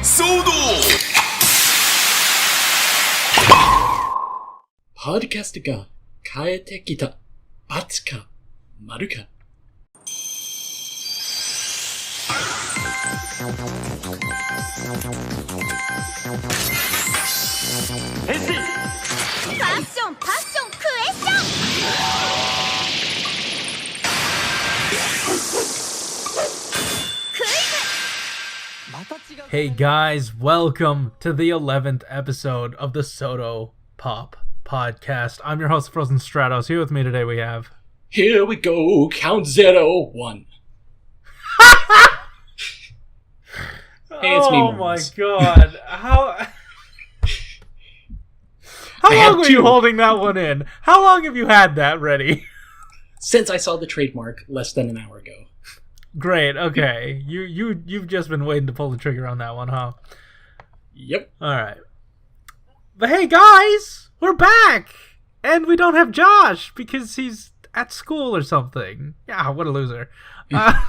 shodo-x ポッドキャストが変えてきた。×か丸か。変身。パッションクエスチョン。 Hey guys, welcome to the 11th episode of the Soto Pop Podcast. I'm your host, Frozen Stratos. Here with me today we have... Here we go, count 0, 1. Hey, it's me, oh my Malunis. god. How long were you holding that one in? How long have you had that ready? Since I saw the trademark less than an hour ago. Great, okay. You've just been waiting to pull the trigger on that one, huh? Yep. Alright. But hey guys, we're back! And we don't have Josh because he's at school or something. Yeah, what a loser. Yeah.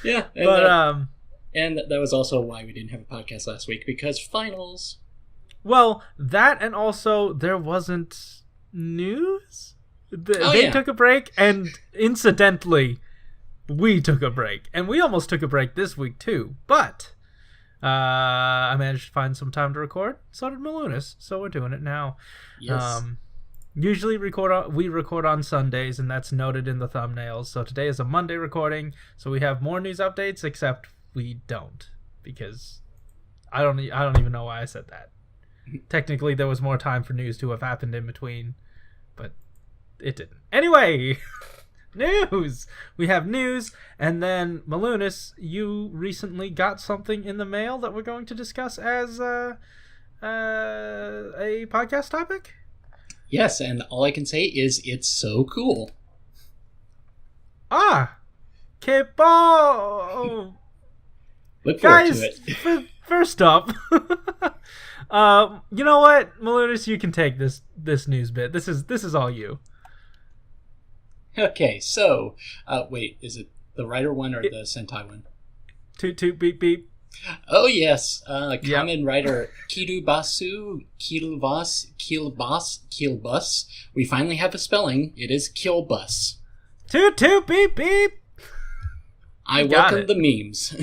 And, and that was also why we didn't have a podcast last week, because finals. well, that and also there wasn't news? They took a break, and incidentally, we took a break. And we almost took a break this week too, but I managed to find some time to record. So did Malunis, so we're doing it now. Yes. Usually we record on Sundays, and that's noted in the thumbnails. So today is a Monday recording, so we have more news updates, except we don't, because I don't even know why I said that. Technically, there was more time for news to have happened in between, but it didn't. Anyway, news! We have news, and then, Malunis, you recently got something in the mail that we're going to discuss as a podcast topic? Yes, and all I can say is it's so cool. Ah! Kepo! Look forward Guys, to it. First up, you know what, Malunis, you can take this news bit. This is all you. Okay, so, wait, is it the writer one or the Sentai one? Toot toot beep beep. Oh yes, Kamen Rider Kirubasu, Kilbus. We finally have a spelling. It is Kilbus. Toot toot beep beep. I got welcome the memes.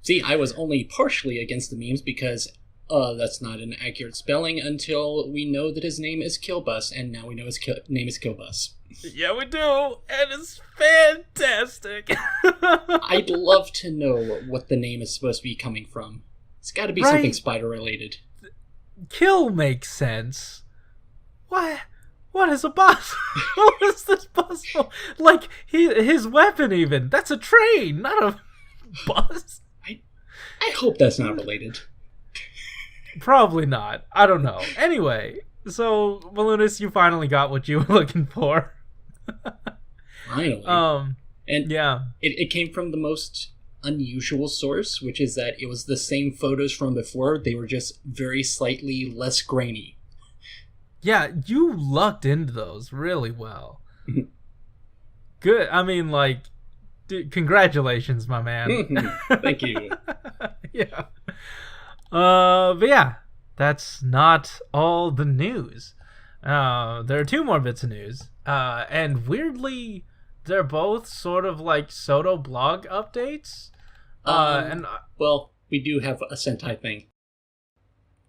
See, I was only partially against the memes because that's not an accurate spelling until we know that his name is Kilbus, and now we know his name is Kilbus. Yeah, we do, and it's fantastic. I'd love to know what the name is supposed to be coming from. It's got to be something spider related. Kill makes sense. What is a bus? What is this bus for? Like, his weapon even. That's a train, not a bus. I hope that's not related. Probably not. I don't know. Anyway, so, Malunis, you finally got what you were looking for. Finally. And yeah. It came from the most unusual source, which is that it was the same photos from before. They were just very slightly less grainy. Yeah, you lucked into those really well. Good. I mean, like, dude, congratulations, my man. Thank you. Yeah. But yeah, that's not all the news. There are two more bits of news. And weirdly, they're both sort of like Soto blog updates. Well, we do have a Sentai thing.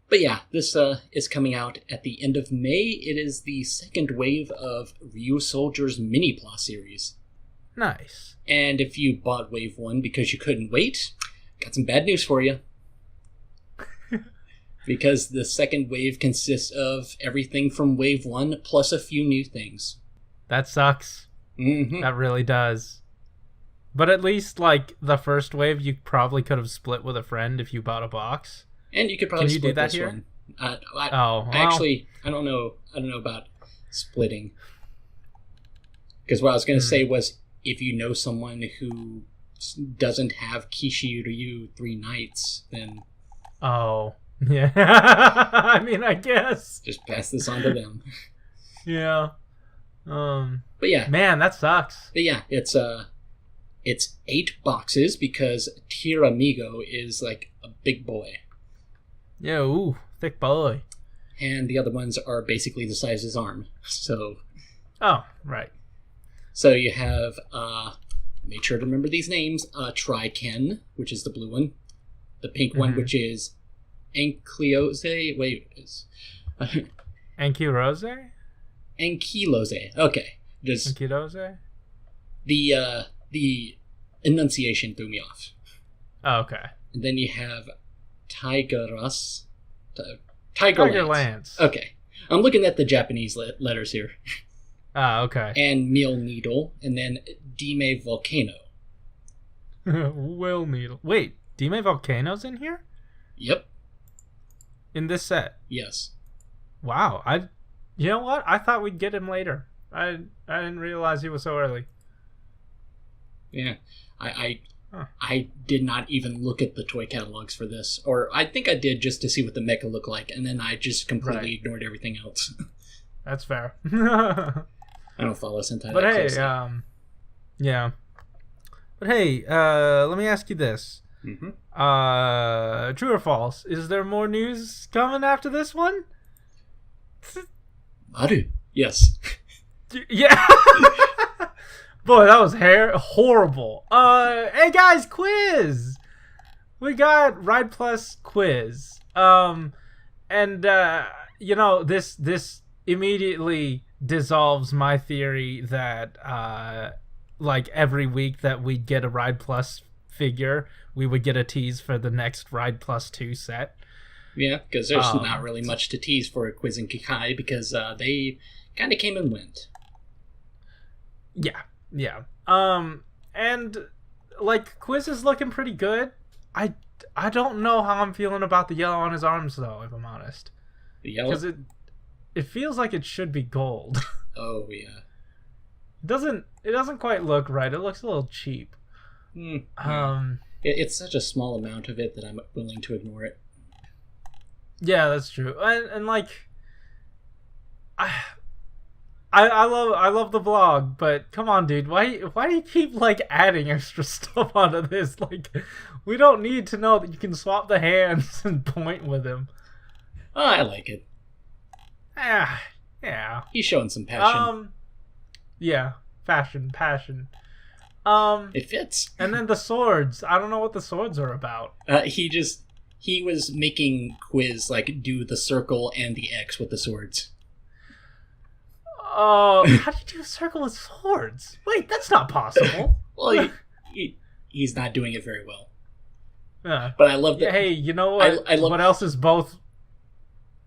But yeah, this is coming out at the end of May. It is the second wave of Ryusoulger's Minipla series. Nice. And if you bought Wave 1 because you couldn't wait, got some bad news for you. Because the second wave consists of everything from Wave 1 plus a few new things. That sucks. Mm-hmm. That really does. But at least, like, the first wave, you probably could have split with a friend if you bought a box. And you could probably split do that this here? one. I don't know about splitting. Because what I was going to say was, if you know someone who doesn't have Kishiuryu 3 nights, then... Oh, yeah. I mean, I guess. Just pass this on to them. Yeah. But yeah. Man, that sucks. But yeah, it's It's 8 boxes because Tiramigo is like a big boy. Yeah, ooh, thick boy. And the other ones are basically the size of his arm. So... Oh, right. So you have, make sure to remember these names, Triken, which is the blue one. The pink one, which is Ankylose. Wait, is... Ankylose? Ankylose. Okay. Just Ankylose? The enunciation threw me off. Oh, okay. And then you have Tigerlance. Tigerlance. Okay. I'm looking at the Japanese letters here. Ah, okay. And Meal Needle, and then Dime Volcano. Will Needle. Wait, Dime Volcano's in here? Yep. In this set? Yes. Wow. You know what? I thought we'd get him later. I didn't realize he was so early. Yeah. I did not even look at the toy catalogs for this. Or I think I did just to see what the mecha looked like, and then I just completely ignored everything else. That's fair. I don't follow Sentai. But hey, yeah. But hey, let me ask you this. Mm-hmm. True or false? Is there more news coming after this one? Maru. Yes. Yeah. Boy, that was horrible. Hey guys, quiz. We got Ride Plus quiz. And this immediately dissolves my theory that like every week that we get a Ride Plus figure, we would get a tease for the next Ride Plus 2 set. Yeah, because there's not really much to tease for Quiz and Kikai because they kind of came and went. Yeah. And like Quiz is looking pretty good. I don't know how I'm feeling about the yellow on his arms though, if I'm honest. The yellow? Because it feels like it should be gold. Oh yeah. It doesn't quite look right. It looks a little cheap. It's such a small amount of it that I'm willing to ignore it. Yeah, that's true. And like I love the vlog, but come on, dude. Why do you keep like adding extra stuff onto this? Like, we don't need to know that you can swap the hands and point with him. Oh, I like it. Yeah. He's showing some passion. Yeah, passion. It fits. And then the swords. I don't know what the swords are about. He was making Quiz like do the circle and the X with the swords. How do you do a circle with swords? Wait, that's not possible. Well, he's not doing it very well. Yeah. But I love that. Hey, you know what? I love, what else is both?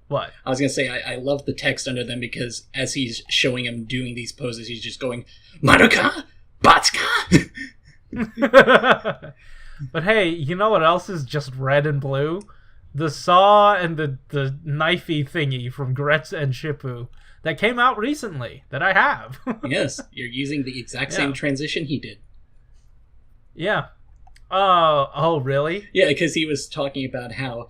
What? I was going to say, I love the text under them because as he's showing him doing these poses, he's just going, Maruka! Batsuka! But hey, you know what else is just red and blue? The saw and the knifey thingy from Gretz and Shippu that came out recently that I have. Yes, you're using the exact same transition he did. Yeah. Oh, really? Yeah, because he was talking about how,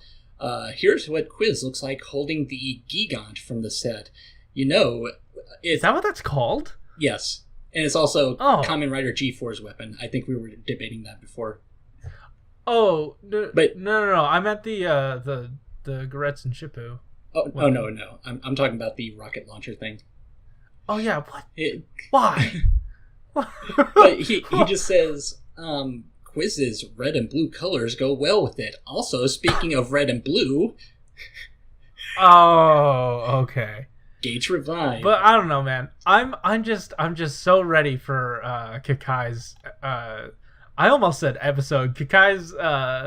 here's what Quiz looks like holding the Gigant from the set. You know, is that what that's called? Yes. And it's also Kamen Rider G4's weapon. I think we were debating that before. Oh, but no. I meant the Gretz and Shippu. Oh no. I'm talking about the rocket launcher thing. Oh yeah, what? Why? But he just says, Quiz's red and blue colors go well with it. Also, speaking of red and blue. Oh, okay. Gauge Revive. But I don't know, man. I'm just so ready for Kakai's I almost said episode. Kakai's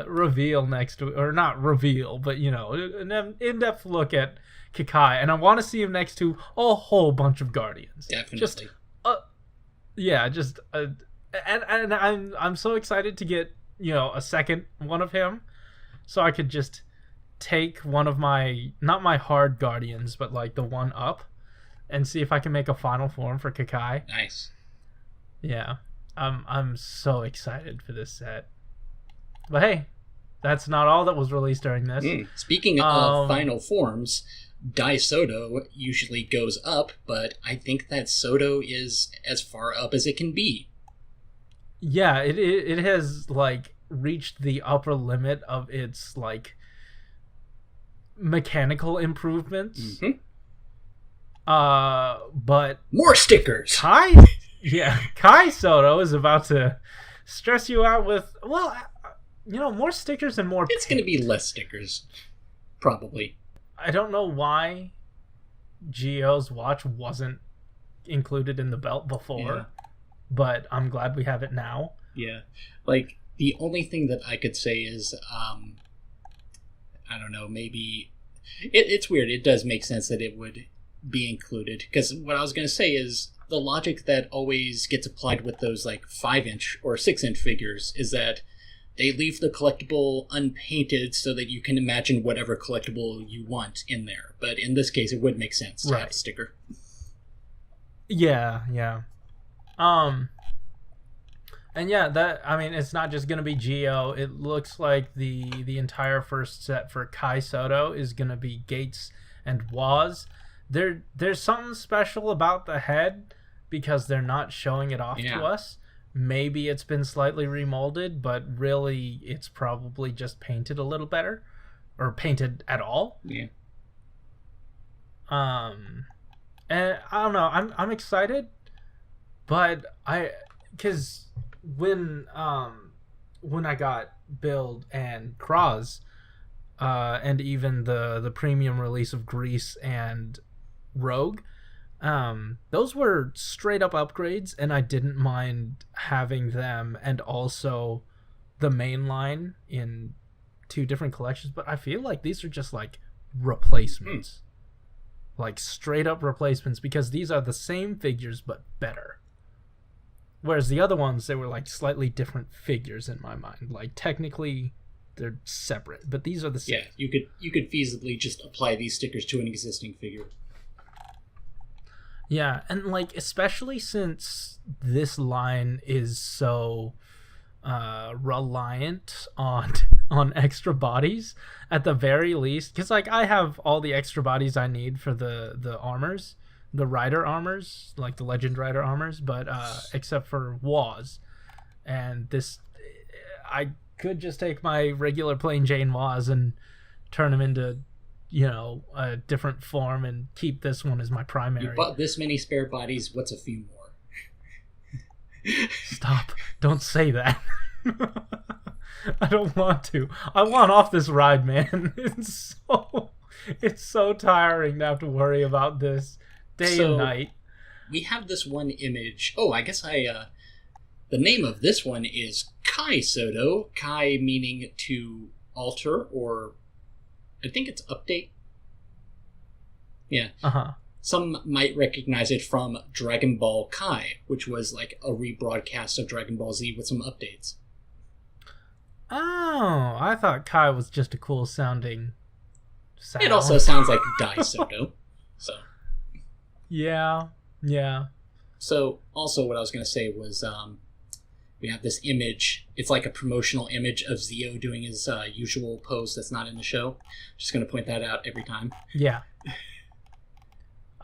reveal next to, or not reveal, but you know, an in-depth look at Kakai, and I want to see him next to a whole bunch of Guardians. Definitely. And I'm so excited to get, you know, a second one of him, so I could just take one of my, not my hard Guardians, but like the one up, and see if I can make a final form for Kakai. Nice. Yeah. I'm so excited for this set. But hey, that's not all that was released during this. Speaking of final forms, Dai Soto usually goes up, but I think that Soto is as far up as it can be. Yeah, it has like reached the upper limit of its like mechanical improvements. Mm-hmm. But more stickers. Kai Soto is about to stress you out with, well, more stickers and more. It's going to be less stickers, probably. I don't know why Gio's watch wasn't included in the belt before, but I'm glad we have it now. Yeah, like the only thing that I could say is, I don't know, maybe it's weird. It does make sense that it would be included, because what I was going to say is the logic that always gets applied with those like 5-inch or 6-inch figures is that they leave the collectible unpainted so that you can imagine whatever collectible you want in there. But in this case, it would make sense to have a sticker. Yeah. And yeah, it's not just going to be Gio. It looks like the entire first set for Kai Soto is going to be Gates and Waz. There's something special about the head because they're not showing it off to us. Maybe it's been slightly remolded, but really it's probably just painted a little better, or painted at all. Yeah. And I don't know. I'm excited, but because when I got Build and Kraz, and even the premium release of Grease and Rogue, those were straight up upgrades, and I didn't mind having them and also the main line in 2 different collections. But I feel like these are just like replacements, like straight up replacements, because these are the same figures but better. Whereas the other ones, they were like slightly different figures in my mind. Like technically they're separate, but these are the same. Yeah, you could feasibly just apply these stickers to an existing figure. Yeah, and like especially since this line is so reliant on extra bodies, at the very least, because like I have all the extra bodies I need for the armors, the rider armors, like the legend rider armors, but except for Waz, and this, I could just take my regular plain Jane Waz and turn him into, a different form and keep this one as my primary. You bought this many spare bodies, what's a few more? Stop. Don't say that. I don't want to. I want off this ride, man. It's so tiring to have to worry about this day and night. We have this one image. Oh, I guess the name of this one is Kai Soto. Kai meaning to alter, or I think it's update. Yeah. Some might recognize it from Dragon Ball Kai, which was like a rebroadcast of Dragon Ball Z with some updates. Oh, I thought Kai was just a cool sounding sound. It also sounds like Dai Soto. So. Yeah. So, also what I was going to say was, we have this image. It's like a promotional image of Zio doing his usual pose that's not in the show. Just going to point that out every time. Yeah.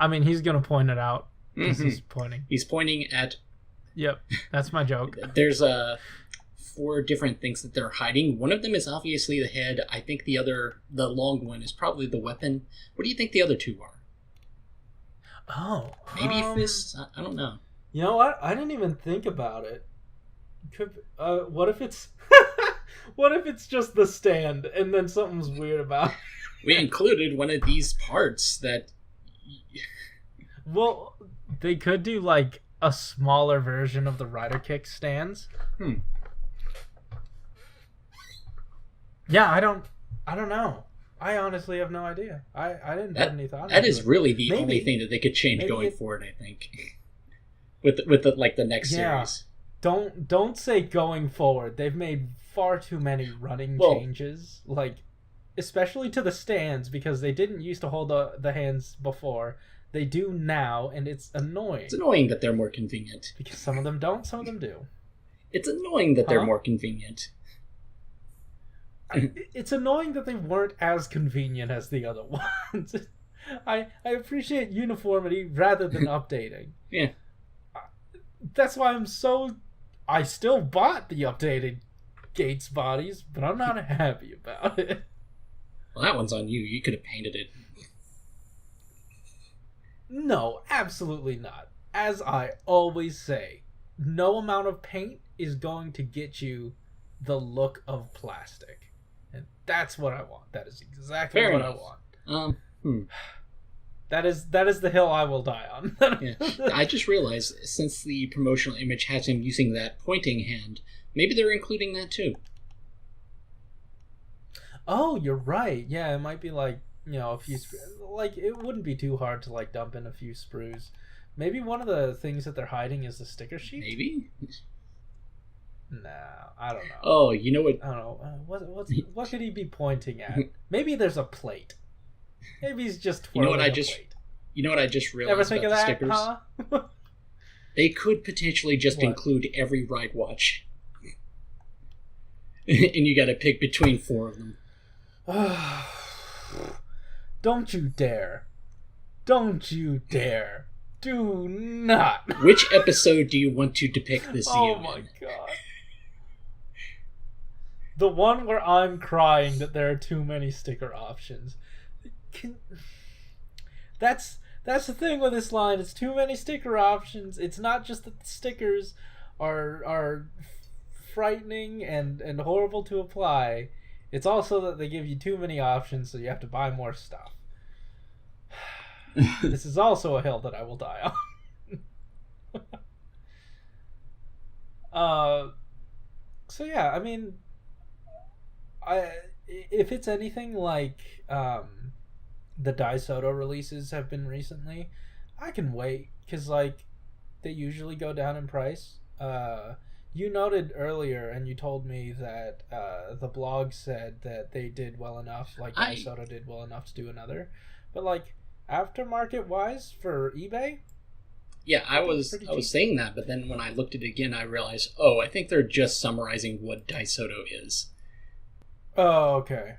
I mean, he's going to point it out because he's pointing. He's pointing at... Yep, that's my joke. There's 4 different things that they're hiding. One of them is obviously the head. I think the long one, is probably the weapon. What do you think the other 2 are? Oh. Maybe fists? I don't know. You know what? I didn't even think about it. What if it's... what if it's just the stand and then something's weird about it? We included one of these parts that... Well, they could do like a smaller version of the rider kick stands. Yeah, I don't know. I honestly have no idea. I didn't put any thought into it. That is really the only thing that they could change going forward, I think. with the next series. Don't say going forward. They've made far too many running changes, like especially to the stands, because they didn't used to hold the hands before. They do now, and it's annoying. It's annoying that they're more convenient. Because some of them don't, some of them do. It's annoying that they're more convenient. It's annoying that they weren't as convenient as the other ones. I appreciate uniformity rather than updating. Yeah. That's why I'm so I still bought the updated Gates bodies, but I'm not happy about it. Well, that one's on you. You could have painted it. No, absolutely not. As I always say, no amount of paint is going to get you the look of plastic. And that's what I want. That is exactly Fair what enough. I want. Hmm. That is the hill I will die on. Yeah. I just realized, since the promotional image has him using that pointing hand, maybe they're including that too. Oh, you're right. Yeah, it might be like, a few... Like, it wouldn't be too hard to, like, dump in a few sprues. Maybe one of the things that they're hiding is the sticker sheet? Maybe? No, I don't know. Oh, you know what? I don't know. What could he be pointing at? Maybe there's a plate. Maybe he's just twirling a plate. You know what I just realized Ever think about of the that, stickers? huh? They could potentially just include every ride watch. And you gotta pick between 4 of them. Don't you dare. Don't you dare. Do not. Which episode do you want to depict this Oh in? my god. The one where I'm crying that there are too many sticker options. That's the thing with this line. It's too many sticker options. It's not just that the stickers are frightening and horrible to apply. It's also that they give you too many options, so you have to buy more stuff. This is also a hill that I will die on. So yeah, I mean, if it's anything like the Daisoto releases have been recently, I can wait, because like they usually go down in price. You noted earlier, and you told me that the blog said that they did well enough, like Daisoto did well enough to do another, but like aftermarket wise for eBay. Yeah, I was saying that, but then when I looked at it again, I realized, I think they're just summarizing what Daisoto is. Oh, okay.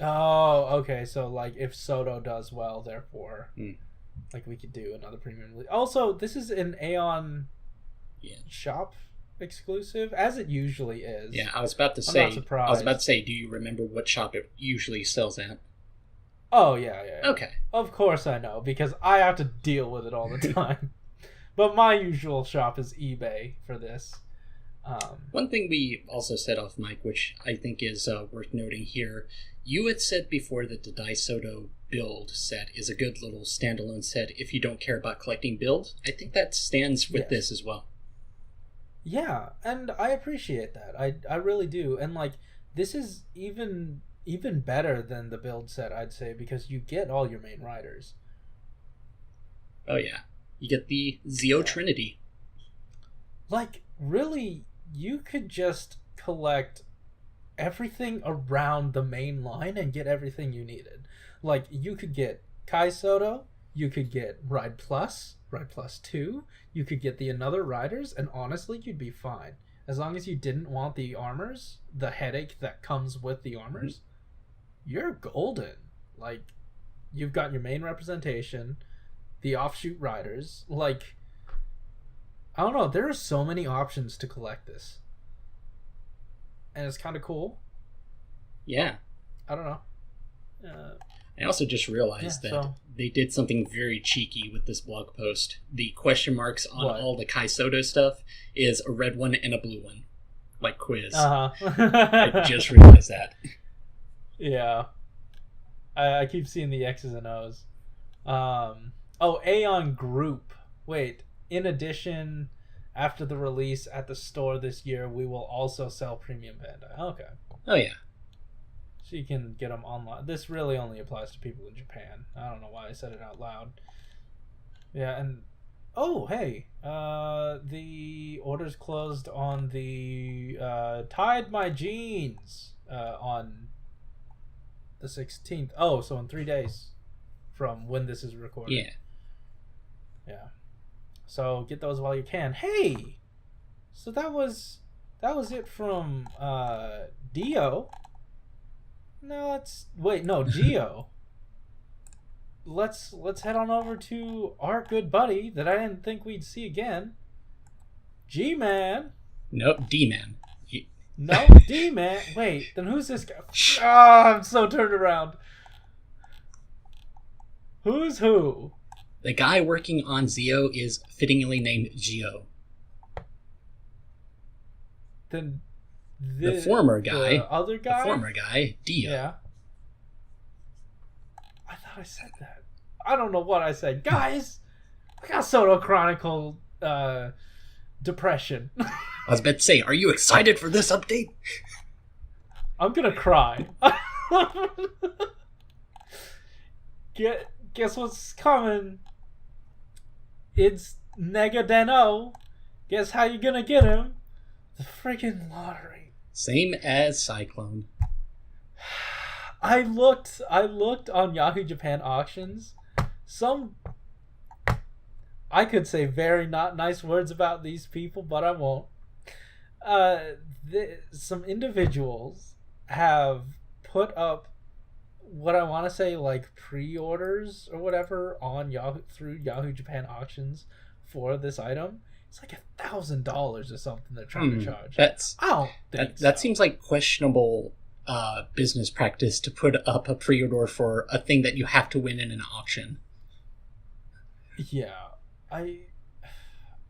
Oh, okay. So, like, if Soto does well, therefore, like, we could do another premium release. Also, this is an Aeon shop exclusive, as it usually is. Yeah, I was about to say. Do you remember what shop it usually sells at? Oh, yeah. Okay. Of course I know, because I have to deal with it all the time. But my usual shop is eBay for this. One thing we also said off mic, which I think is worth noting here, you had said before that the Daisoto build set is a good little standalone set if you don't care about collecting builds. I think that stands with this as well. Yeah, and I appreciate that. I really do. And like, this is even better than the build set, I'd say, because you get all your main riders. Oh yeah. You get the Zeo Trinity. Like, really, you could just collect everything around the main line and get everything you needed. Like, you could get Kai Soto, you could get Ride Plus 2, you could get the Another Riders, and honestly, you'd be fine. As long as you didn't want the armors, the headache that comes with the armors, you're golden. Like, you've got your main representation, the offshoot riders, like, I don't know, there are so many options to collect this. And it's kind of cool. Yeah. I don't know. I also just realized that they did something very cheeky with this blog post. The question marks on all the Kai Soto stuff is a red one and a blue one. Like quiz. I just realized that. Yeah. I keep seeing the X's and O's. Aeon Group. Wait, in addition, after the release at the store this year, we will also sell Premium Panda. Okay. Oh, yeah. So you can get them online. This really only applies to people in Japan. I don't know why I said it out loud. Yeah, and... Oh, hey. The orders closed on the Tied My Jeans on the 16th. Oh, so in 3 days from when this is recorded. Yeah. Yeah. So get those while you can. Hey! So that was it from Dio. No, Geo. Let's head on over to our good buddy that I didn't think we'd see again. G-Man. Nope, D-Man. No, D-Man. Wait, then who's this guy? Ah, I'm so turned around. Who's who? The guy working on Zio is fittingly named Gio. Then the former guy. The other guy? The former guy, Dio. Yeah. I thought I said that. I don't know what I said. Guys, I got Soto Chronicle depression. I was about to say, are you excited for this update? I'm gonna cry. Guess what's coming? It's Nega Den-O. Guess how you gonna get him? The freaking lottery. Same as Cyclone. I looked on Yahoo Japan auctions. I could say very not nice words about these people, but I won't. Some individuals have put up what I want to say like pre-orders or whatever on through Yahoo Japan auctions for this item. It's like $1,000 or something they're trying to charge. That seems like questionable business practice to put up a pre-order for a thing that you have to win in an auction. Yeah,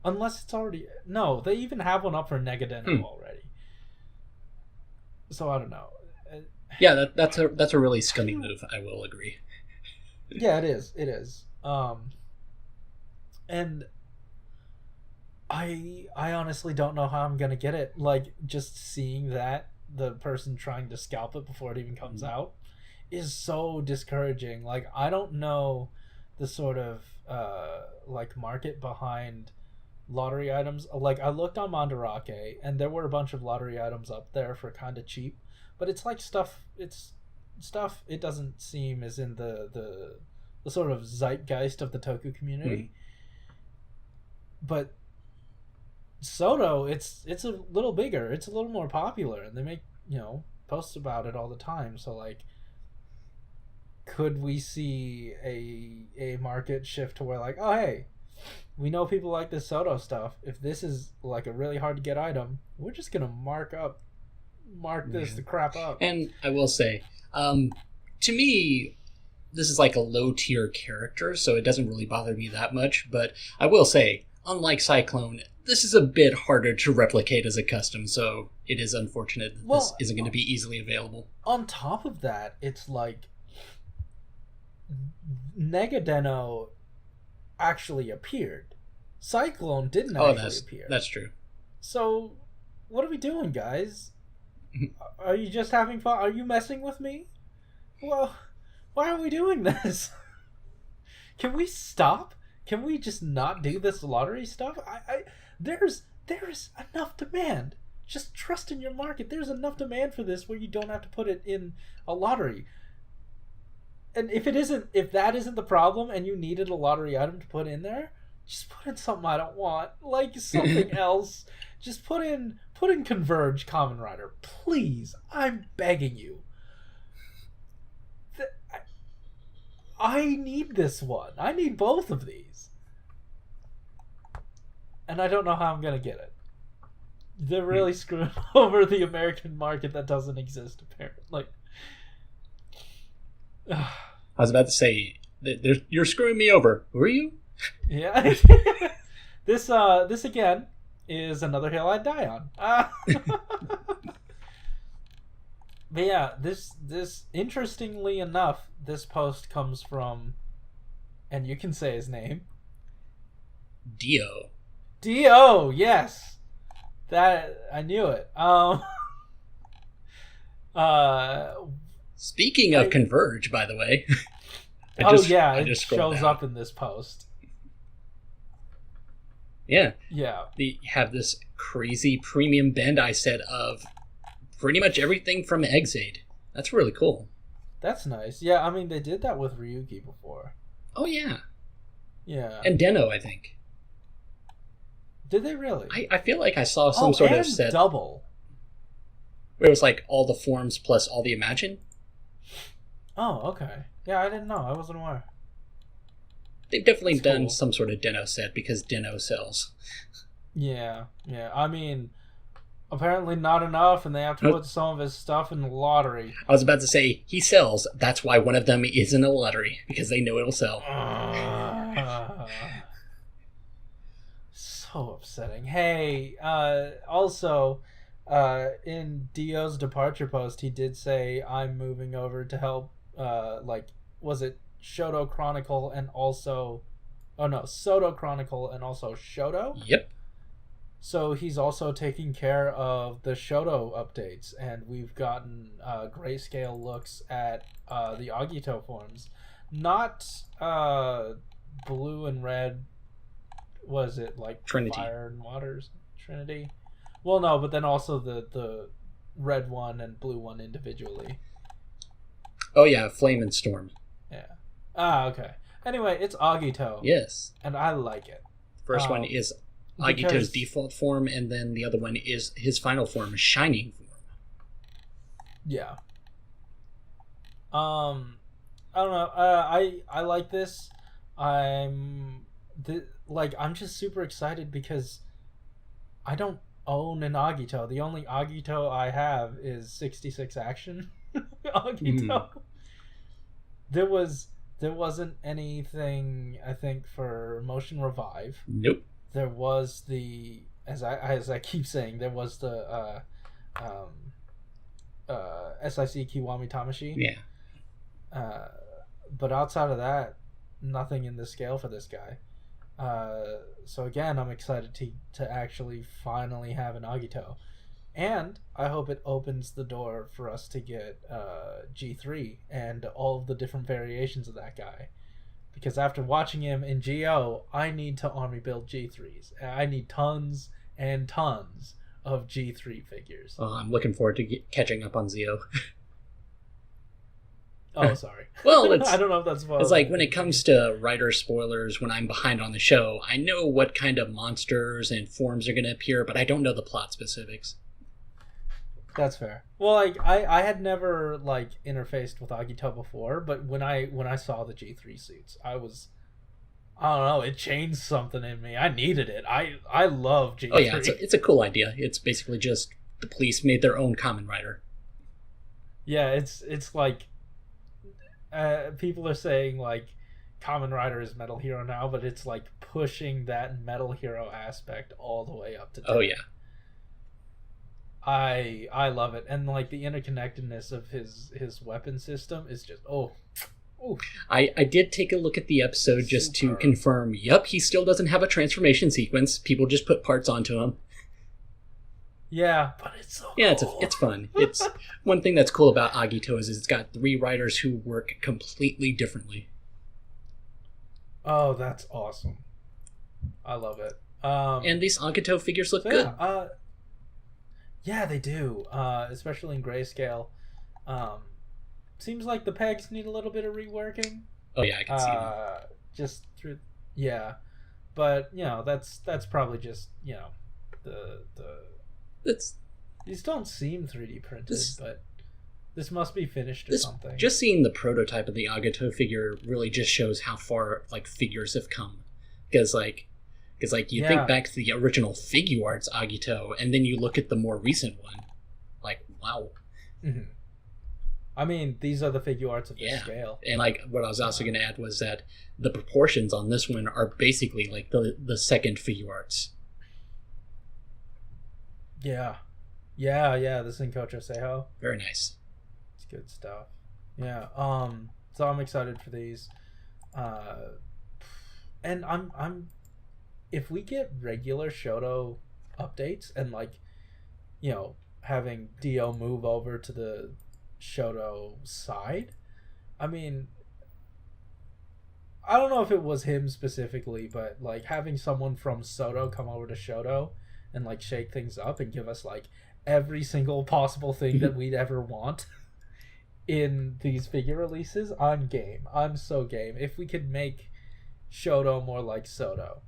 unless it's already they even have one up for Nega Den-O already. So I don't know. Yeah, that's a really scummy move. I will agree. Yeah, it is. It is. And I honestly don't know how I'm gonna get it. Like, just seeing that the person trying to scalp it before it even comes out is so discouraging. Like, I don't know the sort of like market behind lottery items. Like, I looked on Mandarake and there were a bunch of lottery items up there for kind of cheap, but it's like stuff it doesn't seem is in the sort of zeitgeist of the Toku community. But Soto, it's a little bigger, it's a little more popular, and they make posts about it all the time. So like, could we see a market shift to where like, oh hey, we know people like this Soto stuff. If this is like a really hard to get item, we're just gonna mark this the crap up. And I will say, to me, this is like a low tier character, so it doesn't really bother me that much. But I will say, unlike Cyclone, this is a bit harder to replicate as a custom, so it is unfortunate that this isn't going to be easily available. On top of that, it's like Nega Den-O actually appeared. Cyclone didn't actually appear. That's true. So, what are we doing, guys? Are you just having fun? Are you messing with me? Well, why are we doing this? Can we stop? Can we just not do this lottery stuff? There's enough demand. Just trust in your market. There's enough demand for this where you don't have to put it in a lottery. And if that isn't the problem and you needed a lottery item to put in there, just put in something I don't want. Like something else. Just put in Converge Kamen Rider. Please. I'm begging you. I need this one. I need both of these. And I don't know how I'm going to get it. They're really screwing over the American market that doesn't exist, apparently. I was about to say, you're screwing me over. Who are you? Yeah. This again is another hill I'd die on. But yeah, this interestingly enough, this post comes from, and you can say his name, Dio. Dio, yes, that I knew it. Speaking of Converge, by the way, it shows up in this post. Yeah, yeah. They have this crazy premium Bandai set of pretty much everything from Exade. That's really cool. That's nice. Yeah, I mean, they did that with Ryugi before. Oh, yeah. Yeah. And Den-O, I think. Did they really? I feel like I saw some sort of set. Double. Where it was like all the forms plus all the Imagine. Oh, okay. Yeah, I didn't know. I wasn't aware. They've definitely done some sort of Den-O set because Den-O sells. Yeah, yeah. I mean, Apparently not enough, and they have to put some of his stuff in the lottery. I was about to say, he sells. That's why one of them is in a lottery, because they know it'll sell. So upsetting. Hey, also, in Dio's departure post, he did say, I'm moving over to help, was it Shodo Chronicle and also... Oh no, Soto Chronicle and also Shodo? Yep. So he's also taking care of the Shodo updates, and we've gotten grayscale looks at the Agito forms. Not blue and red, was it like Trinity. Fire and Waters? Trinity? Well, no, but then also the red one and blue one individually. Oh yeah, Flame and Storm. Yeah. Okay. Anyway, it's Agito. Yes. And I like it. First one is Agito's default form, and then the other one is his final form, Shining form. Yeah. I don't know. I like this. I'm just super excited because I don't own an Agito. The only Agito I have is 66 Action Agito. There wasn't anything, I think, for Motion Revive. Nope. There was the, as I keep saying, there was the SIC Kiwami Tamashi. Yeah. But outside of that, nothing in the scale for this guy. So again, I'm excited to actually finally have an Agito. And I hope it opens the door for us to get G3 and all of the different variations of that guy. Because after watching him in GO, I need to army build G3s. I need tons and tons of G3 figures. I'm looking forward to catching up on Zio. Oh, sorry. Well, I don't know if that's it's like when it comes to writer spoilers, when I'm behind on the show, I know what kind of monsters and forms are going to appear, but I don't know the plot specifics. That's fair. Well, I had never interfaced with Agito before, but when I saw the G3 suits, I don't know, it changed something in me. I needed it. I love G3. Oh yeah, it's a cool idea. It's basically just the police made their own Kamen Rider. Yeah, it's like people are saying Kamen Rider is Metal Hero now, but it's pushing that Metal Hero aspect all the way up to 10. Oh yeah. I love it, and the interconnectedness of his weapon system is just I did take a look at the episode just to confirm. Yep, he still doesn't have a transformation sequence. People just put parts onto him. Yeah, but it's so yeah, cool. It's fun. It's one thing that's cool about Agito is it's got 3 writers who work completely differently. Oh, that's awesome! I love it. And these Agito figures look good. Yeah, they do, especially in grayscale. Seems like the pegs need a little bit of reworking. Oh yeah, I can see that. Just through, yeah, but that's probably just these don't seem 3D printed, but this must be finished or something. Just seeing the prototype of the Agito figure really just shows how far figures have come, because you think back to the original Figuarts Agito, and then you look at the more recent one, wow. Mm-hmm. I mean, these are the Figuarts of this scale. And what I was also going to add was that the proportions on this one are basically the second Figuarts. Yeah, the Senkocho Seiho. Very nice. It's good stuff. Yeah. So I'm excited for these. And I'm if we get regular Shoto updates and having Dio move over to the Shoto side, I mean, I don't know if it was him specifically, but having someone from Soto come over to Shoto and shake things up and give us every single possible thing that we'd ever want in these figure releases, I'm game. I'm so game. If we could make Shoto more like Soto,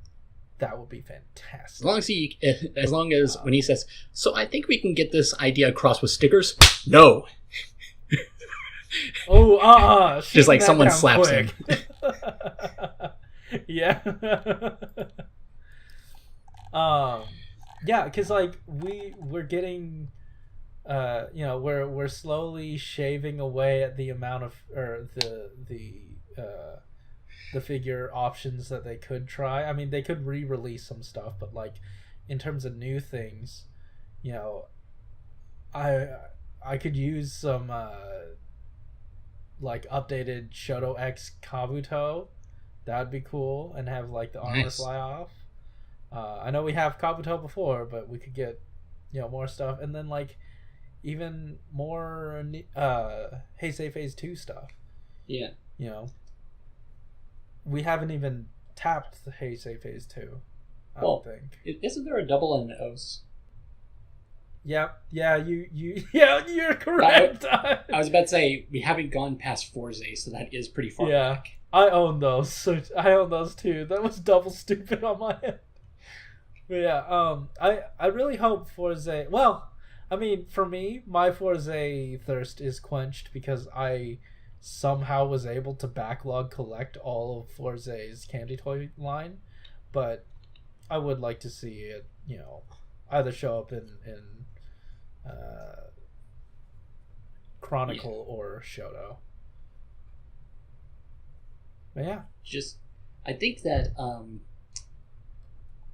that would be fantastic. As long as when he says, so I think we can get this idea across with stickers. No. Just someone slaps him. Yeah. Yeah, because like we're getting, we're slowly shaving away at the amount of or the figure options that they could try. I mean, they could re-release some stuff, but like in terms of new things, I could use some like updated shodo-x Kabuto. That'd be cool, and have like the armor fly off. I know we have Kabuto before, but we could get more stuff, and then like even more Heisei Phase 2 stuff. Yeah. We haven't even tapped the Heisei Phase 2. I don't think. Isn't there a double in the O's? Yeah, you're correct. I was about to say we haven't gone past Forze, so that is pretty far back. I own those. So I own those too. That was double stupid on my end. But yeah, I really hope Forze. Well, I mean, for me, my Forze thirst is quenched because I somehow was able to backlog collect all of Forze's candy toy line, but I would like to see it, either show up in Chronicle or Shoto. But yeah, I think that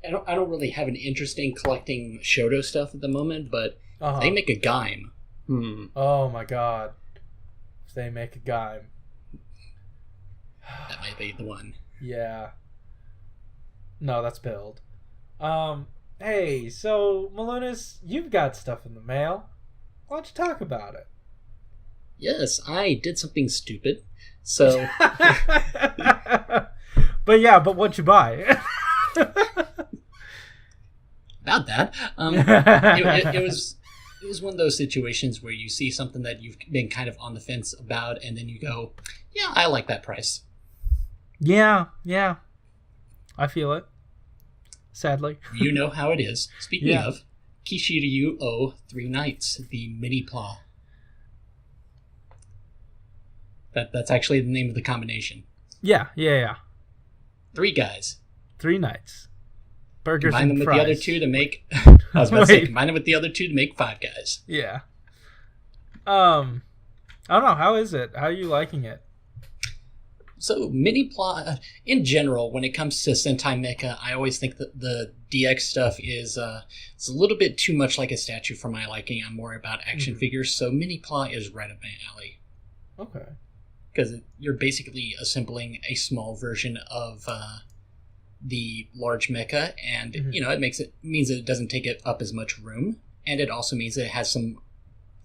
I don't really have an interest in collecting Shoto stuff at the moment, but if they make a Gaim. Oh my god. If they make a Gaim. That might be the one. Yeah. No, that's build. Hey, so Malunis, you've got stuff in the mail. Why don't you talk about it? Yes, I did something stupid. So but what'd you buy? About that. It was one of those situations where you see something that you've been kind of on the fence about, and then you go, yeah, I like that price. Yeah. I feel it. Sadly. You know how it is. Speaking of, Kishiryu 3 Knights, the Minipla. That's actually the name of the combination. Yeah. 3 guys. 3 Knights. Burgers combine and them fries. with the other 2 to make... I was about to say, combine them with the other 2 to make 5 guys. Yeah. I don't know. How is it? How are you liking it? So, Minipla, in general, when it comes to Sentai Mecha, I always think that the DX stuff is it's a little bit too much like a statue for my liking. I'm more about action figures, so Minipla is right up my alley. Okay. Because you're basically assembling a small version of the large mecha, and it means that it doesn't take it up as much room, and it also means that it has some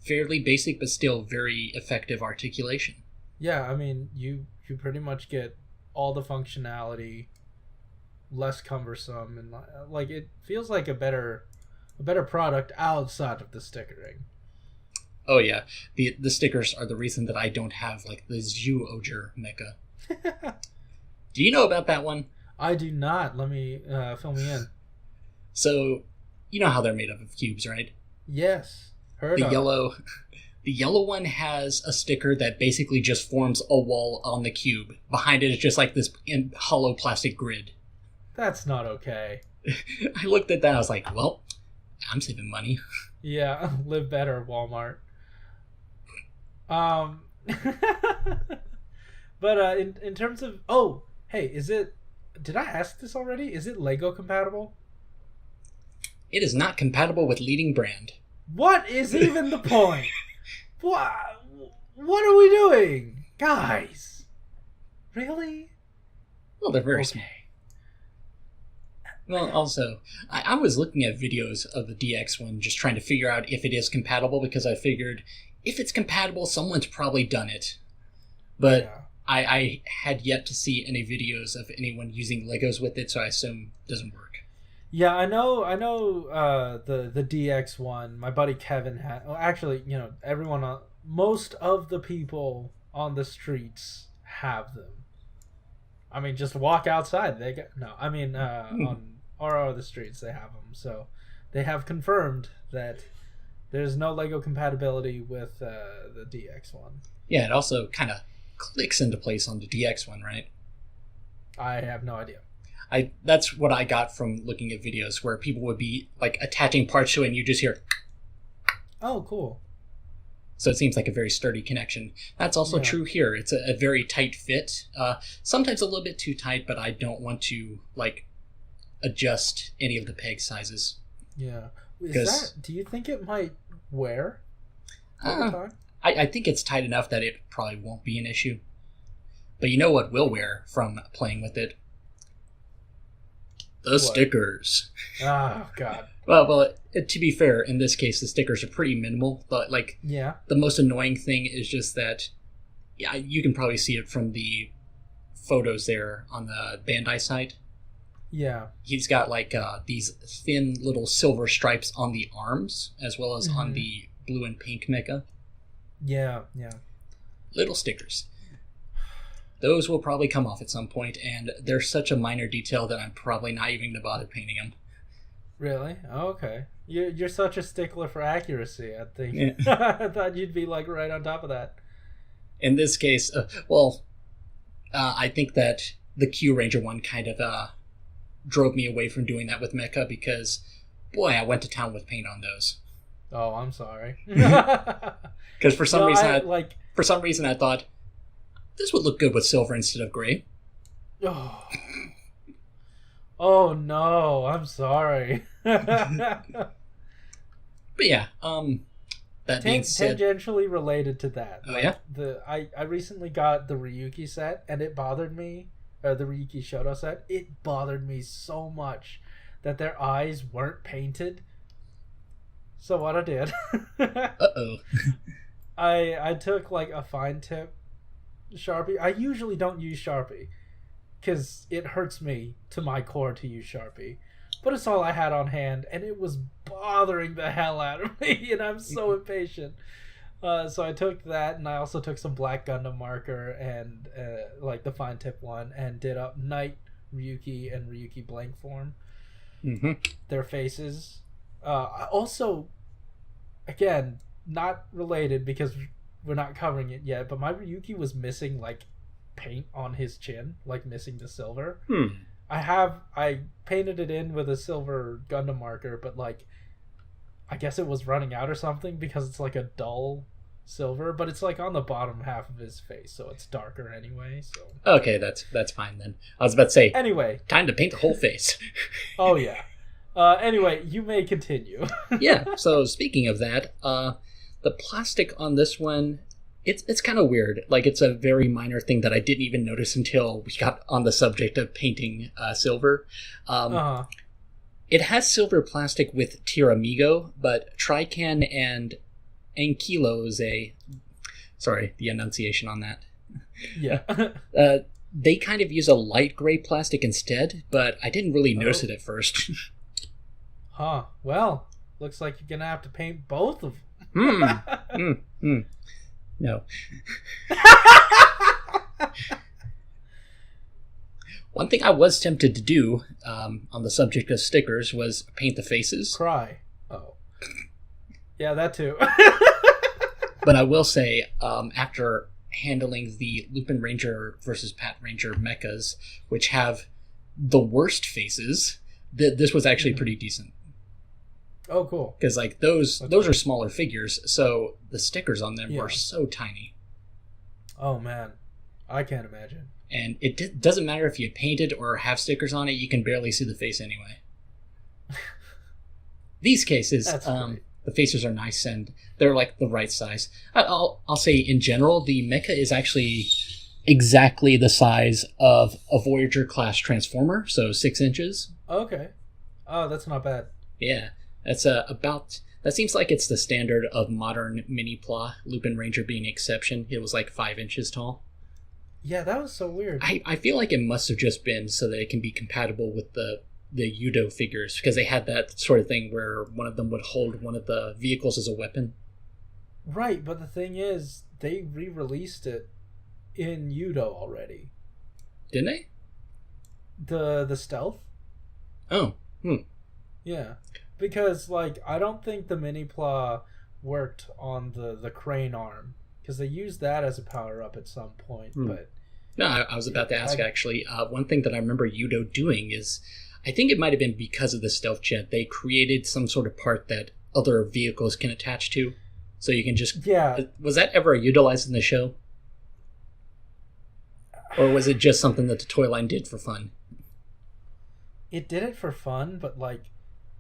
fairly basic but still very effective articulation. Yeah, I mean, you pretty much get all the functionality, less cumbersome, and like it feels like a better product outside of the stickering. Oh yeah, the stickers are the reason that I don't have like the Ryusoulger mecha. Do you know about that one? I do not. Let me fill me in. So, you know how they're made up of cubes, right? Yes, The yellow one has a sticker that basically just forms a wall on the cube. Behind it is just like this hollow plastic grid. That's not okay. I looked at that, I was like, well, I'm saving money. Yeah, live better, Walmart. But in terms of... Oh, hey, is it... Did I ask this already? Is it Lego compatible? It is not compatible with leading brand. What is even the point? What are we doing? Guys. Really? Well, they're very small. Well, also, I was looking at videos of the DX one, just trying to figure out if it is compatible, because I figured if it's compatible, someone's probably done it. But yeah. I had yet to see any videos of anyone using Legos with it, so I assume it doesn't work. Yeah, I know. The DX one. My buddy Kevin had. Well, actually, everyone. Most of the people on the streets have them. I mean, just walk outside. They get no. I mean, on RRR the streets, they have them. So they have confirmed that there's no Lego compatibility with the DX one. Yeah, it also kind of clicks into place on the DX one, right? I have no idea. That's what I got from looking at videos where people would be like attaching parts to it and you just hear. Oh, cool. So it seems like a very sturdy connection. That's also true here. It's a very tight fit. Sometimes a little bit too tight, but I don't want to like adjust any of the peg sizes. Yeah. Do you think it might wear over time? I think it's tight enough that it probably won't be an issue. But you know what will wear from playing with it? The stickers. Oh, God. Well, to be fair, in this case, the stickers are pretty minimal. But the most annoying thing is just that, you can probably see it from the photos there on the Bandai site. Yeah. He's got these thin little silver stripes on the arms, as well as on the blue and pink mecha. Yeah. Little stickers. Those will probably come off at some point, and they're such a minor detail that I'm probably not even going to bother painting them. Really? Oh, okay. You're such a stickler for accuracy, I think. Yeah. I thought you'd be right on top of that. In this case, I think that the Q Ranger one kind of drove me away from doing that with mecha because, boy, I went to town with paint on those. Oh, I'm sorry. Because for some reason I thought this would look good with silver instead of gray. Oh no, I'm sorry. But yeah, that being said, tangentially related to that. Oh yeah. I recently got the Ryuki set, and it bothered me. The Ryuki Shodo set. It bothered me so much that their eyes weren't painted. So what I did, I took a fine tip Sharpie. I usually don't use Sharpie because it hurts me to my core to use Sharpie, but it's all I had on hand, and it was bothering the hell out of me, and I'm so impatient. So I took that, and I also took some black Gundam marker and the fine tip one, and did up Knight, Ryuki, and Ryuki blank form. Their faces. Also, again, not related because we're not covering it yet, but my Ryuki was missing paint on his chin, missing the silver. I painted it in with a silver Gundam marker, but I guess it was running out or something because it's a dull silver, but it's on the bottom half of his face, so it's darker anyway. So okay, that's fine then. I was about to say, anyway, time to paint the whole face. Oh yeah. Anyway, you may continue. Yeah. So speaking of that, the plastic on this one, it's kind of weird. It's a very minor thing that I didn't even notice until we got on the subject of painting silver. It has silver plastic with Tiramigo, but Trican and Ankylose, sorry, the enunciation on that. Yeah. They kind of use a light gray plastic instead, but I didn't really notice it at first. Huh. Well, looks like you're gonna have to paint both of them. No. One thing I was tempted to do on the subject of stickers was paint the faces. Cry. Oh. Yeah, that too. But I will say, after handling the Lupin Ranger versus Pat Ranger mechas, which have the worst faces, this was actually pretty decent. Oh, cool. Because those are smaller figures, so the stickers on them were so tiny. Oh man, I can't imagine. And it doesn't matter if you paint it or have stickers on it; you can barely see the face anyway. These cases, the faces are nice and they're the right size. I'll say in general, the mecha is actually exactly the size of a Voyager class Transformer, so 6 inches. Okay. Oh, that's not bad. Yeah. That's that seems like it's the standard of modern Minipla, Lupin Ranger being an exception. It was 5 inches tall. Yeah, that was so weird. I feel like it must have just been so that it can be compatible with the Yudo figures, because they had that sort of thing where one of them would hold one of the vehicles as a weapon. Right, but the thing is, they re-released it in Yudo already. Didn't they? The stealth? Oh. Yeah. Because, I don't think the Minipla worked on the crane arm, because they used that as a power-up at some point, but No, I was about to ask, actually. One thing that I remember Yudo doing is, I think it might have been because of the stealth jet, they created some sort of part that other vehicles can attach to. So you can just... Yeah. Was that ever utilized in the show? Or was it just something that the toy line did for fun? It did it for fun, but, like,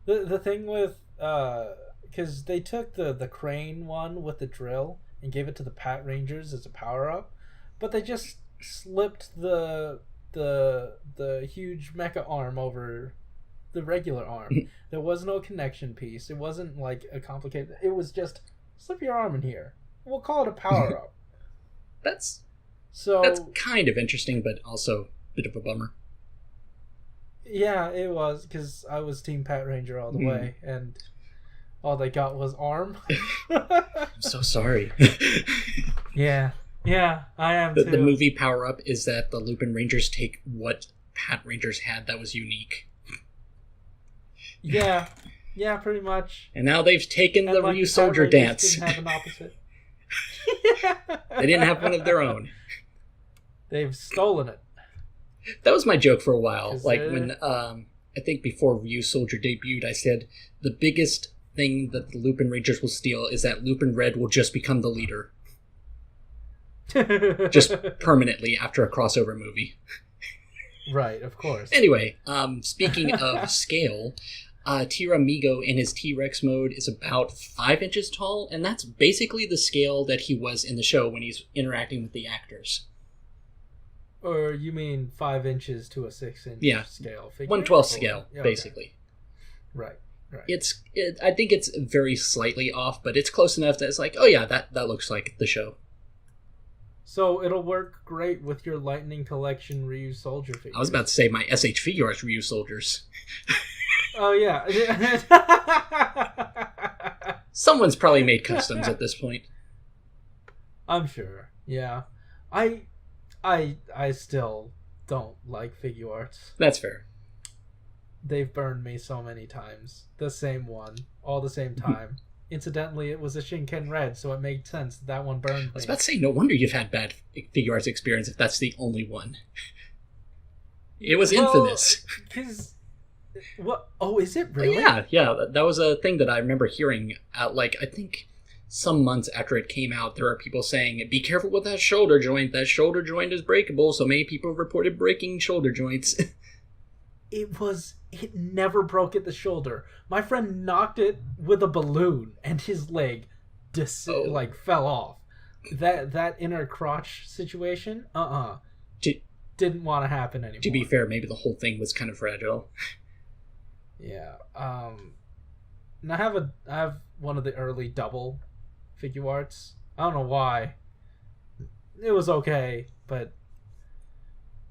the thing with... Because they took the crane one with the drill and gave it to the Pat Rangers as a power-up, but they just slipped the huge mecha arm over the regular arm. There was no connection piece. It wasn't like a complicated... It was just, slip your arm in here. We'll call it a power-up. That's So kind of interesting, but also a bit of a bummer. Yeah, it was, because I was Team Pat Ranger all the way, and all they got was arm. I'm so sorry. Yeah, I am too. The movie power-up is that the Lupin Rangers take what Pat Rangers had that was unique. Yeah, pretty much. And now they've taken the Ryusoulger dance. Didn't have an opposite. They didn't have one of their own. They've stolen it. That was my joke for a while. Like when I think before Ryusoulger debuted, I said the biggest thing that the Lupin Rangers will steal is that Lupin Red will just become the leader. Just permanently after a crossover movie. Right, of course. Anyway, speaking of scale, Tiramigo in his T-Rex mode is about 5 inches tall, and that's basically the scale that he was in the show when he's interacting with the actors. Or you mean 5 inches to a 6-inch scale figure? 1/12 scale, basically. Right. I think it's very slightly off, but it's close enough that it's like, oh yeah, that looks like the show. So it'll work great with your Lightning Collection Ryusoulger figures. I was about to say my SH Figure Arts Ryusoulgers. Oh yeah. Someone's probably made customs at this point. I'm sure. Yeah. I still don't like figure arts. That's fair. They've burned me so many times. The same one. All the same time. Incidentally, it was a Shinken Red, so it made sense that one burned me. I was about to say, no wonder you've had bad figure arts experience if that's the only one. It was infamous. What? Oh, is it really? Yeah. That was a thing that I remember hearing. I think some months after it came out, there are people saying, be careful with that shoulder joint. That shoulder joint is breakable, so many people reported breaking shoulder joints. It never broke at the shoulder. My friend knocked it with a balloon, and his leg fell off. That inner crotch situation, didn't want to happen anymore. To be fair, maybe the whole thing was kind of fragile. Yeah. And I have one of the early double figure arts. I don't know why. It was okay, but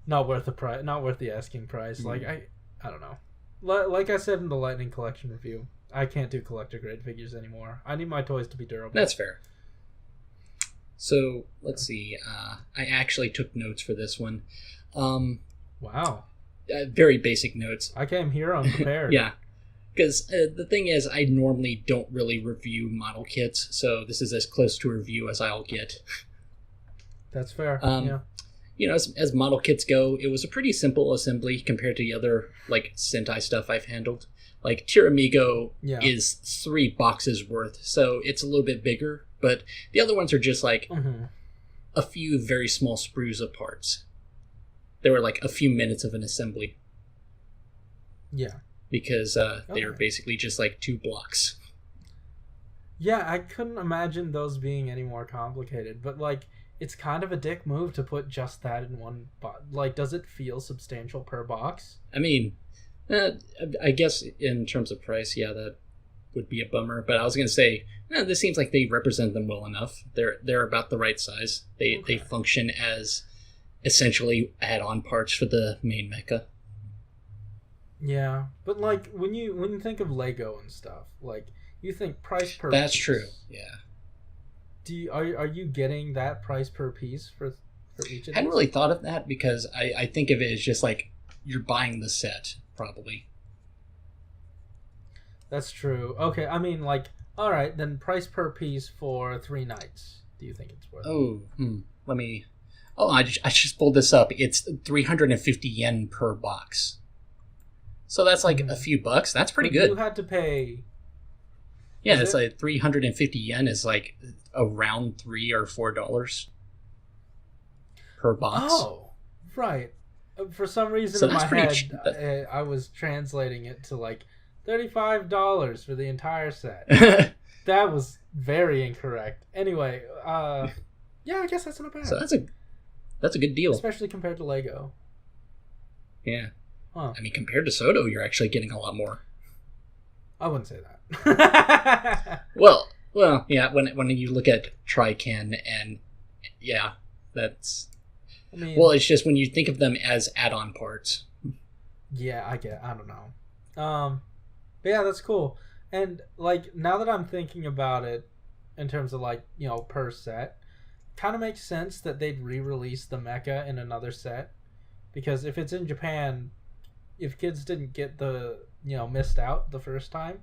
not worth the price. Not worth the asking price. Like I don't know. Like I said in the Lightning Collection review, I can't do collector grade figures anymore. I need my toys to be durable. That's fair. So let's see. I actually took notes for this one. Wow. Very basic notes. I came here unprepared. Yeah. Because the thing is, I normally don't really review model kits, so this is as close to a review as I'll get. That's fair. Yeah. You know, as model kits go, it was a pretty simple assembly compared to the other, like, Sentai stuff I've handled. Like, Tiramigo is 3 boxes worth, so it's a little bit bigger, but the other ones are just, like, a few very small sprues of parts. They were, like, a few minutes of an assembly. Yeah. Because they were basically just, like, 2 blocks. Yeah, I couldn't imagine those being any more complicated, but, like, it's kind of a dick move to put just that in one box. Like, does it feel substantial per box? I mean, I guess in terms of price, yeah, that would be a bummer. But I was going to say, this seems like they represent them well enough. They're about the right size. They function as essentially add-on parts for the main mecha. Yeah, but like when you think of Lego and stuff, like you think price per. That's piece. True. Yeah. Are you getting that price per piece for each of these? I hadn't really thought of that because I think of it as just like you're buying the set, probably. That's true. Okay, I mean, like, all right, then price per piece for 3 nights. Do you think it's worth it? Oh, let me... Oh, I just pulled this up. It's 350 yen per box. So that's like a few bucks. That's pretty good. You had to pay... Yeah, it's like 350 yen is like around $3 or $4 per box. Oh, right. For some reason So in my head, cheap. I was translating it to like $35 for the entire set. That was very incorrect. Anyway, yeah, I guess that's not bad. So that's a good deal. Especially compared to Lego. Yeah. Huh. I mean, compared to Soto, you're actually getting a lot more. I wouldn't say that. Well, yeah. When you look at Trican, and yeah, that's. I mean, well, it's just when you think of them as add-on parts. Yeah, I don't know. But yeah, that's cool. And like now that I'm thinking about it, in terms of like per set, kind of makes sense that they'd re-release the mecha in another set, because if it's in Japan, if kids didn't get the missed out the first time,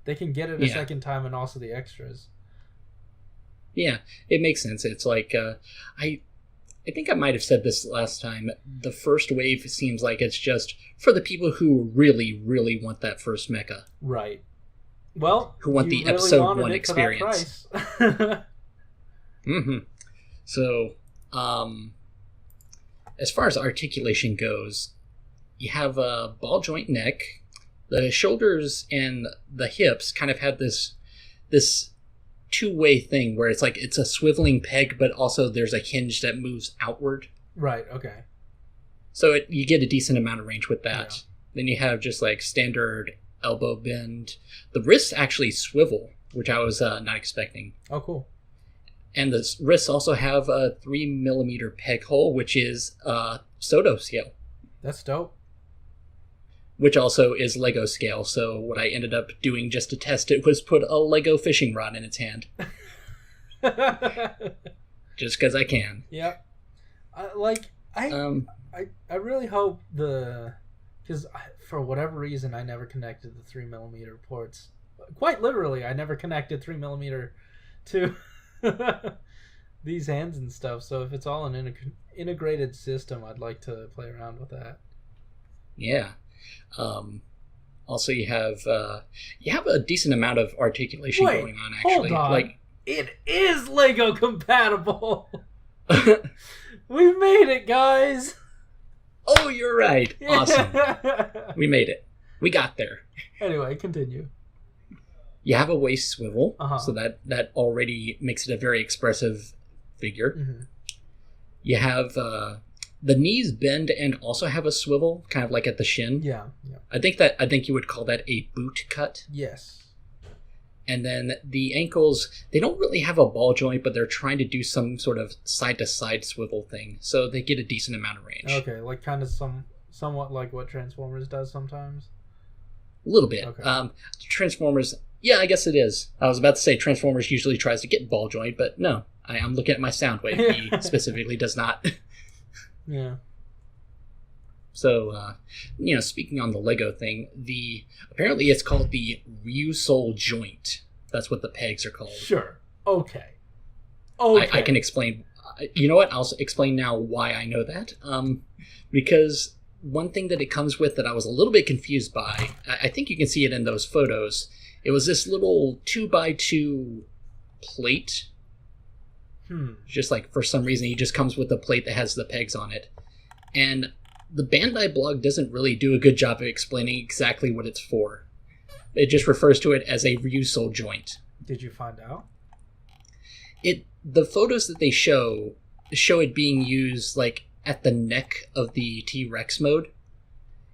they can get it a second time and also the extras. Yeah, it makes sense. It's like I think I might have said this last time. The first wave seems like it's just for the people who really, really want that first mecha. Right. Well, who want the episode 1 experience. Mm-hmm. So, as far as articulation goes, you have a ball joint neck. The shoulders and the hips kind of have this two-way thing where it's like it's a swiveling peg, but also there's a hinge that moves outward. Right, okay. So you get a decent amount of range with that. Yeah. Then you have just like standard elbow bend. The wrists actually swivel, which I was not expecting. Oh, cool. And the wrists also have a 3mm peg hole, which is Soto scale. That's dope. Which also is Lego scale. So what I ended up doing just to test it was put a Lego fishing rod in its hand. Just because I can. Yep. I really hope because for whatever reason I never connected the 3mm ports. Quite literally, I never connected 3mm to these hands and stuff. So if it's all an integrated system, I'd like to play around with that. Yeah. Also, you have a decent amount of articulation going on. Actually, hold on. Like it is Lego compatible. We've made it, guys. Oh, you're right. Awesome. We made it. We got there. Anyway, continue. You have a waist swivel, so that already makes it a very expressive figure. Mm-hmm. You have the knees bend and also have a swivel, kind of like at the shin. Yeah. I think you would call that a boot cut. Yes. And then the ankles, they don't really have a ball joint, but they're trying to do some sort of side-to-side swivel thing, so they get a decent amount of range. Okay, like kind of somewhat like what Transformers does sometimes? A little bit. Okay. Transformers, yeah, I guess it is. I was about to say Transformers usually tries to get ball joint, but no. I'm looking at my Soundwave. He specifically does not. Yeah. So, speaking on the Lego thing, apparently it's called the Ryusoulger joint. That's what the pegs are called. Sure. Okay. I can explain. You know what? I'll explain now why I know that. Because one thing that it comes with that I was a little bit confused by, I think you can see it in those photos, it was this little 2x2 plate. Just like for some reason, he just comes with a plate that has the pegs on it. And the Bandai blog doesn't really do a good job of explaining exactly what it's for. It just refers to it as a Ryusoulger joint. Did you find out? The photos that they show it being used like at the neck of the T-Rex mode.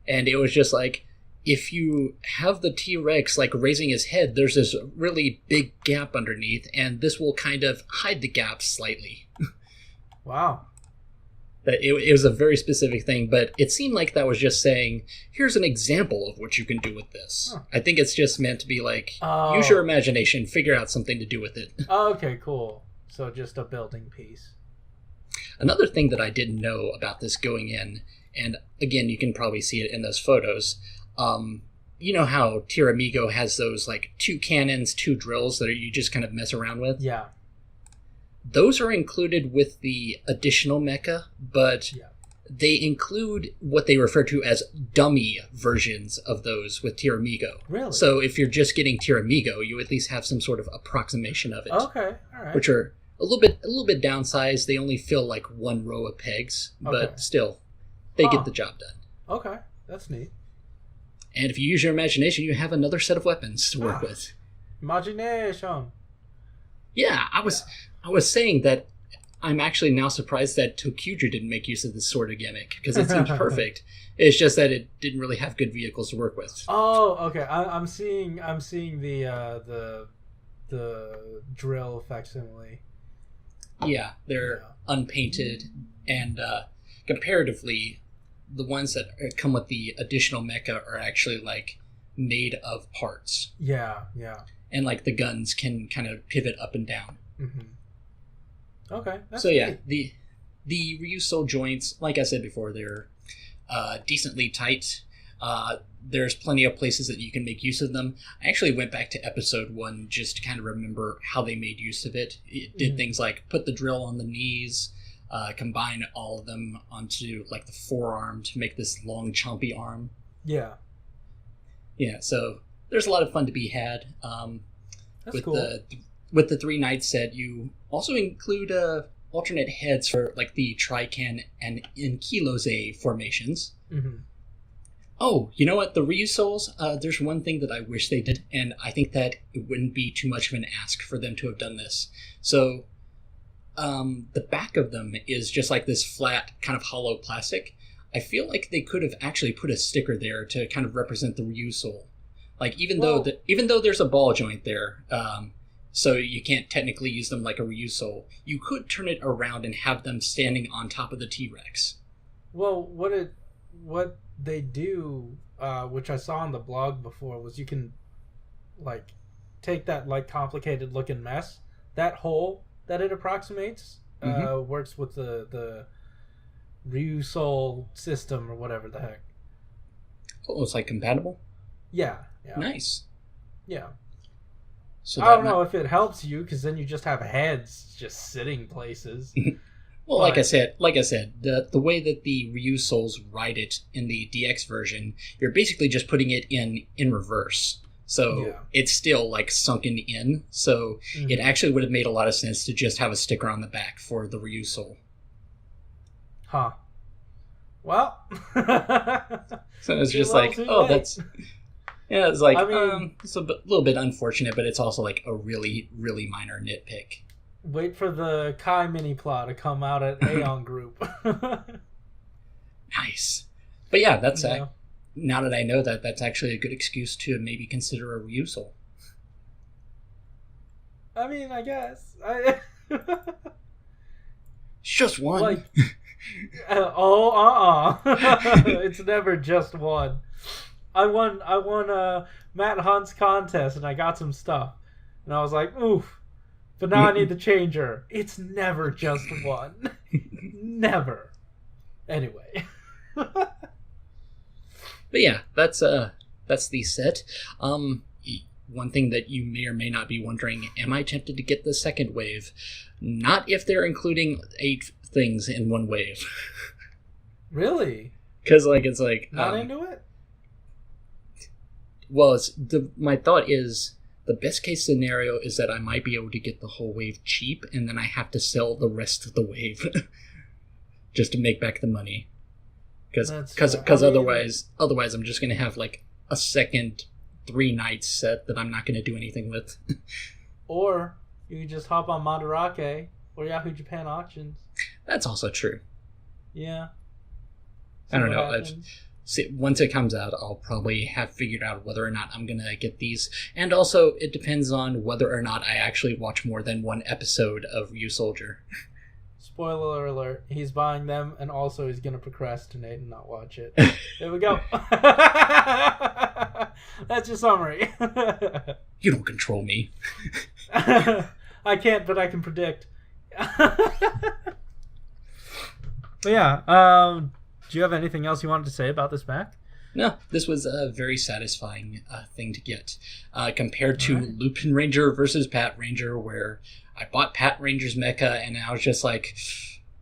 And it was just like, if you have the T-Rex like raising his head, there's this really big gap underneath, and this will kind of hide the gap slightly. Wow. That it was a very specific thing, but it seemed like that was just saying, here's an example of what you can do with this. Huh. I think it's just meant to be like, use your imagination, figure out something to do with it. Okay, cool. So just a building piece. Another thing that I didn't know about this going in, and again, you can probably see it in those photos, you know how Tiramigo has those like 2 cannons, 2 drills that you just kind of mess around with? Yeah. those are included with the additional mecha, but they include what they refer to as dummy versions of those with Tiramigo. Really? So if you're just getting Tiramigo, you at least have some sort of approximation of it. Okay, all right. Which are a little bit downsized. They only fill like one row of pegs, but still, they get the job done. Okay, that's neat. And if you use your imagination, you have another set of weapons to work with. Imagination. Yeah, I was saying that I'm actually now surprised that Tokuja didn't make use of this sort of gimmick, because it seems perfect. It's just that it didn't really have good vehicles to work with. Oh, okay. I'm seeing the drill facsimile. Yeah, they're unpainted, and comparatively, the ones that come with the additional mecha are actually like made of parts. Yeah. And like the guns can kind of pivot up and down. Mm-hmm. Okay. So yeah, the Ryusoul joints, like I said before, they're decently tight. There's plenty of places that you can make use of them. I actually went back to episode 1 just to kind of remember how they made use of it. It did things like put the drill on the knees, combine all of them onto like the forearm to make this long chompy arm. Yeah, so there's a lot of fun to be had. That's with cool. With the 3 Knights set, you also include alternate heads for like the Trican and Inkilose formations. Mm-hmm. Oh, you know what? The Ryusouls, there's one thing that I wish they did, and I think that it wouldn't be too much of an ask for them to have done this. So, the back of them is just like this flat, kind of hollow plastic. I feel like they could have actually put a sticker there to kind of represent the Ryusoul. Like, even though there's a ball joint there, so you can't technically use them like a Ryusoul, you could turn it around and have them standing on top of the T-Rex. Well, what they do, which I saw on the blog before, was you can like take that like complicated looking mess, that hole that it approximates, works with the Ryusoul system or whatever the heck. Oh, it's like compatible? Yeah. Nice. Yeah. So I don't know if it helps you, because then you just have heads just sitting places. Well, like I said, the way that the Ryusouls ride it in the DX version, you're basically just putting it in reverse. So it's still like sunken in. So it actually would have made a lot of sense to just have a sticker on the back for the Ryusoul. Huh. Well. So it's just like, that's... Yeah, it's like, I mean, it's a little bit unfortunate, but it's also like a really, really minor nitpick. Wait for the Kai Minipla to come out at Aeon Group. Nice. But yeah, that's now that I know that, that's actually a good excuse to maybe consider a Ryusoul. I mean, I guess. It's just one. Like, it's never just one. I won Matt Hunt's contest and I got some stuff. And I was like, oof. But now I need the changer. It's never just one. Never. Anyway. But yeah, that's the set. One thing that you may or may not be wondering, am I tempted to get the second wave? Not if they're including 8 things in one wave. Really? Because it's like... Not into it? Well, my thought is the best case scenario is that I might be able to get the whole wave cheap, and then I have to sell the rest of the wave just to make back the money. Because otherwise I'm just going to have like a second 3 Knights set that I'm not going to do anything with. Or you can just hop on Mandarake or Yahoo Japan Auctions. That's also true. Yeah. I don't know. Once it comes out, I'll probably have figured out whether or not I'm going to get these. And also, it depends on whether or not I actually watch more than one episode of Ryusoulger. Spoiler alert, he's buying them, and also he's going to procrastinate and not watch it. There we go. That's your summary. You don't control me. I can't, but I can predict. But yeah, do you have anything else you wanted to say about this back? No, this was a very satisfying thing to get. Compared to Lupin Ranger versus Pat Ranger, where I bought Pat Ranger's mecha, and I was just like,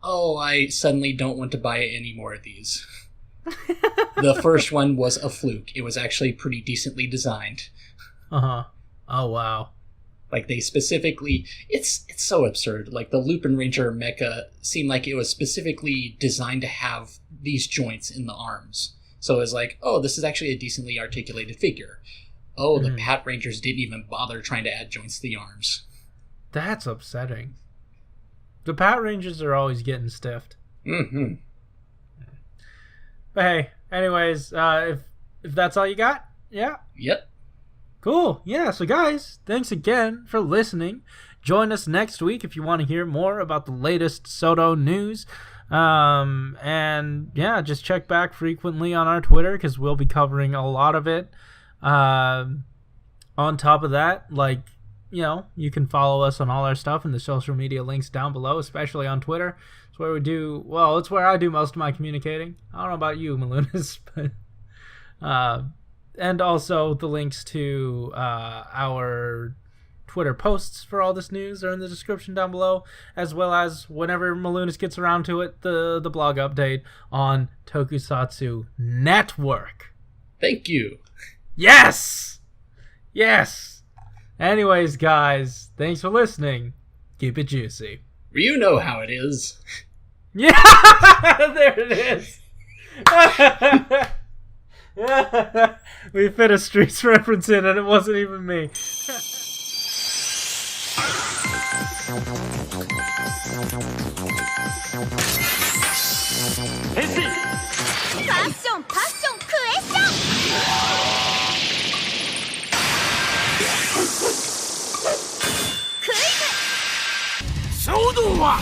oh, I suddenly don't want to buy any more of these. The first one was a fluke. It was actually pretty decently designed. Uh-huh. Oh, wow. Like, they specifically... It's so absurd. Like, the Lupin Ranger mecha seemed like it was specifically designed to have these joints in the arms. So it was like, oh, this is actually a decently articulated figure. Oh, the Pat Rangers didn't even bother trying to add joints to the arms. That's upsetting. The Pat Rangers are always getting stiffed. Mm-hmm. But hey, anyways, if that's all you got, yeah? Yep. Cool. Yeah, so guys, thanks again for listening. Join us next week if you want to hear more about the latest Shoto news. And yeah, just check back frequently on our Twitter because we'll be covering a lot of it. On top of that, like, you know, you can follow us on all our stuff in the social media links down below, especially on Twitter. It's where we do, well, it's where I do most of my communicating. I don't know about you, Malunis, but, and also the links to, our Twitter posts for all this news are in the description down below, as well as whenever Malunis gets around to it, the blog update on Tokusatsu Network. Thank you. Yes! Yes! Anyways, guys, thanks for listening. Keep it juicy. You know how it is. Yeah! There it is! We fit a Streets reference in and it wasn't even me. Passion, passion, question! クイズ！衝動は